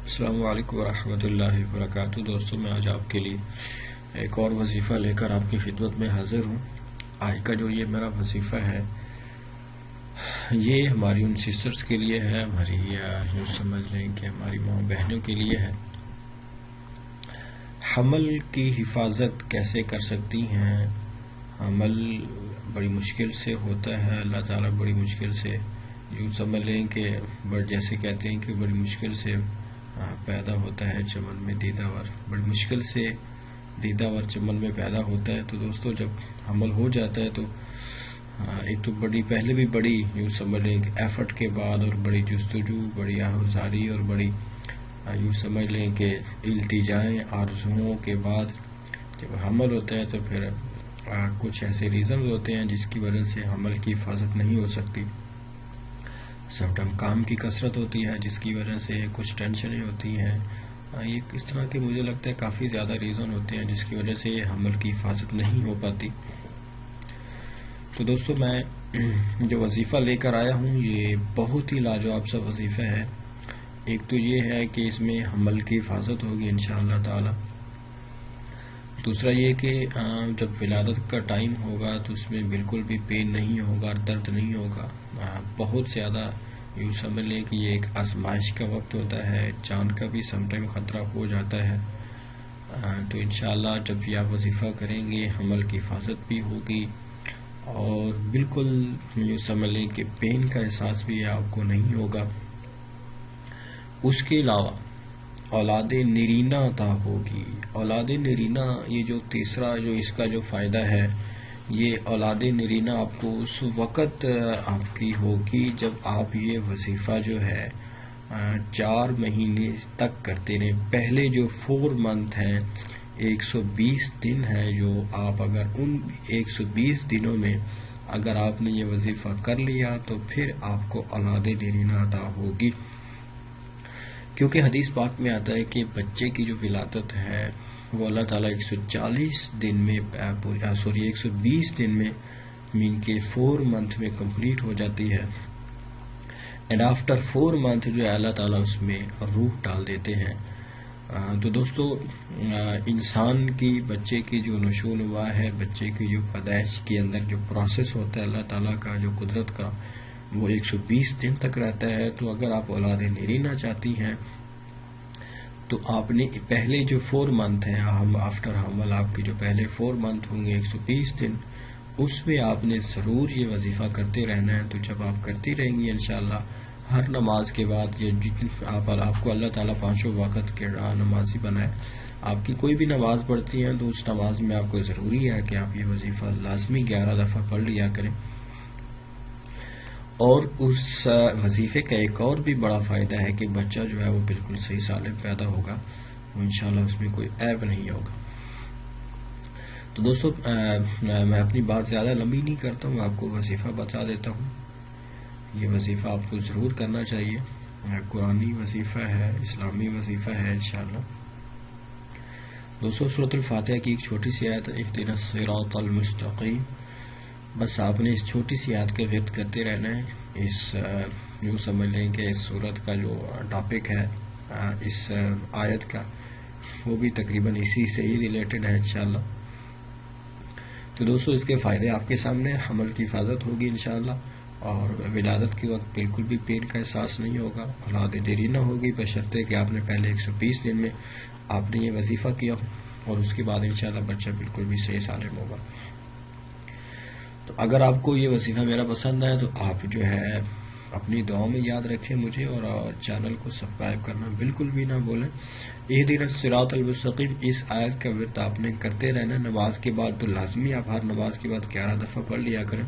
السلام علیکم ورحمۃ اللہ وبرکاتہ۔ دوستوں، میں آج آپ کے لیے ایک اور وظیفہ لے کر آپ کی خدمت میں حاضر ہوں۔ آج کا جو یہ میرا وظیفہ ہے یہ ہماری ان سسٹرز کے لیے ہے، ہماری یوں سمجھ لیں کہ ہماری ماں بہنوں کے لیے ہے۔ حمل کی حفاظت کیسے کر سکتی ہیں؟ حمل بڑی مشکل سے ہوتا ہے، اللہ تعالیٰ بڑی مشکل سے یوں سمجھ لیں کہ جیسے کہتے ہیں کہ بڑی مشکل سے پیدا ہوتا ہے چمن میں دیدہ ور، بڑی مشکل سے دیدہ ور چمن میں پیدا ہوتا ہے۔ تو دوستو، جب حمل ہو جاتا ہے تو ایک تو پہلے بھی بڑی یوں سمجھ لیں کہ ایفرٹ کے بعد اور بڑی جستجو، بڑی آہوزاری اور بڑی یوں سمجھ لیں کہ التجائیں آرزوؤں کے بعد جب حمل ہوتا ہے تو پھر کچھ ایسے ریزنز ہوتے ہیں جس کی وجہ سے حمل کی حفاظت نہیں ہو سکتی۔ سم ٹائم کام کی کثرت ہوتی ہے جس کی وجہ سے کچھ ٹینشنیں ہوتی ہیں، یہ اس طرح کے مجھے لگتا ہے کافی زیادہ ریزن ہوتے ہیں جس کی وجہ سے یہ حمل کی حفاظت نہیں ہو پاتی۔ تو دوستو، میں جو وظیفہ لے کر آیا ہوں یہ بہت ہی لاجواب سا وظیفہ ہے۔ ایک تو یہ ہے کہ اس میں حمل کی حفاظت ہوگی انشاءاللہ تعالی۔ دوسرا یہ کہ جب ولادت کا ٹائم ہوگا تو اس میں بالکل بھی پین نہیں ہوگا، درد نہیں ہوگا۔ بہت زیادہ یوں سمجھ لیں کہ یہ ایک آزمائش کا وقت ہوتا ہے، جان کا بھی سم ٹائم خطرہ ہو جاتا ہے۔ تو انشاءاللہ جب یہ آپ وظیفہ کریں گے حمل کی حفاظت بھی ہوگی اور بالکل یوں سمجھ لیں کہ پین کا احساس بھی آپ کو نہیں ہوگا۔ اس کے علاوہ اولاد نرینہ عطا ہوگی۔ اولاد نرینہ، یہ جو تیسرا جو اس کا جو فائدہ ہے، یہ اولاد نرینہ آپ کو اس وقت آپ کی ہوگی جب آپ یہ وظیفہ جو ہے 4 مہینے تک کرتے رہیں۔ پہلے جو 4 منتھ ہیں، 120 دن ہے، جو آپ اگر ان 120 دنوں میں اگر آپ نے یہ وظیفہ کر لیا تو پھر آپ کو اولاد نرینہ عطا ہوگی۔ کیونکہ حدیث پاک میں آتا ہے کہ بچے کی جو ولادت ہے وہ اللہ تعالیٰ 120 دن میں مین کے 4 منتھ میں کمپلیٹ ہو جاتی ہے، اینڈ آفٹر 4 منتھ جو ہے اللہ تعالیٰ اس میں روح ڈال دیتے ہیں۔ تو دوستو، انسان کی بچے کی جو نشو و نما ہے، بچے کی جو پیدائش کے اندر جو پروسیس ہوتا ہے اللہ تعالیٰ کا جو قدرت کا، وہ 120 دن تک رہتا ہے۔ تو اگر آپ اولاد نرینہ چاہتی ہیں تو آپ نے پہلے جو 4 منتھ ہیں، آفٹر حمل آپ کے جو پہلے 4 منتھ ہوں گے 120 دن، اس میں آپ نے ضرور یہ وظیفہ کرتے رہنا ہے۔ تو جب آپ کرتی رہیں گی انشاءاللہ ہر نماز کے بعد، آپ کو اللہ تعالیٰ 5 وقت کے نمازی بنائے، آپ کی کوئی بھی نماز پڑھتی ہیں تو اس نماز میں آپ کو ضروری ہے کہ آپ یہ وظیفہ لازمی 11 دفعہ پڑھ لیا کریں۔ اور اس وظیفے کا ایک اور بھی بڑا فائدہ ہے کہ بچہ جو ہے وہ بالکل صحیح سالم پیدا ہوگا، انشاءاللہ اس میں کوئی عیب نہیں ہوگا۔ تو دوستو، میں اپنی بات زیادہ لمبی نہیں کرتا ہوں، آپ کو وظیفہ بتا دیتا ہوں۔ یہ وظیفہ آپ کو ضرور کرنا چاہیے، قرآنی وظیفہ ہے، اسلامی وظیفہ ہے انشاءاللہ۔ دوستو، سورۃ الفاتحہ کی ایک چھوٹی سی آیت، اہدنا الصراط المستقیم، بس آپ نے اس چھوٹی سی آیت کے ورد کرتے رہنا ہے۔ یوں سمجھ لیں کہ اس سورت کا جو ٹاپک ہے اس آیت کا، وہ بھی تقریباً اسی سے ہی ریلیٹڈ ہے انشاءاللہ۔ تو دوستو، اس کے فائدے آپ کے سامنے، حمل کی حفاظت ہوگی انشاءاللہ، اور ولادت کے وقت بالکل بھی پین کا احساس نہیں ہوگا، اولاد نرینہ ہوگی بشرطے کہ آپ نے پہلے 120 دن میں آپ نے یہ وظیفہ کیا اور اس کے بعد انشاءاللہ بچہ بالکل بھی صحیح سالم ہوگا۔ تو اگر آپ کو یہ وظیفہ میرا پسند آئے تو آپ جو ہے اپنی دعاؤں میں یاد رکھیں مجھے، اور چینل کو سبسکرائب کرنا بالکل بھی نہ بھولیں۔ اہدنا الصراط المستقیم، اس آیت کا ورد آپ نے کرتے رہنا نماز کے بعد، تو لازمی آپ ہر نماز کے بعد 11 دفعہ پڑھ لیا کریں۔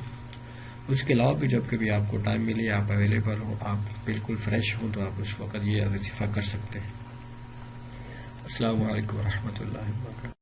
اس کے علاوہ بھی جب کبھی آپ کو ٹائم ملے، آپ اویلیبل ہوں، آپ بالکل فریش ہوں، تو آپ اس وقت یہ وظیفہ کر سکتے ہیں۔ السلام علیکم ورحمۃ اللہ وبرکاتہ۔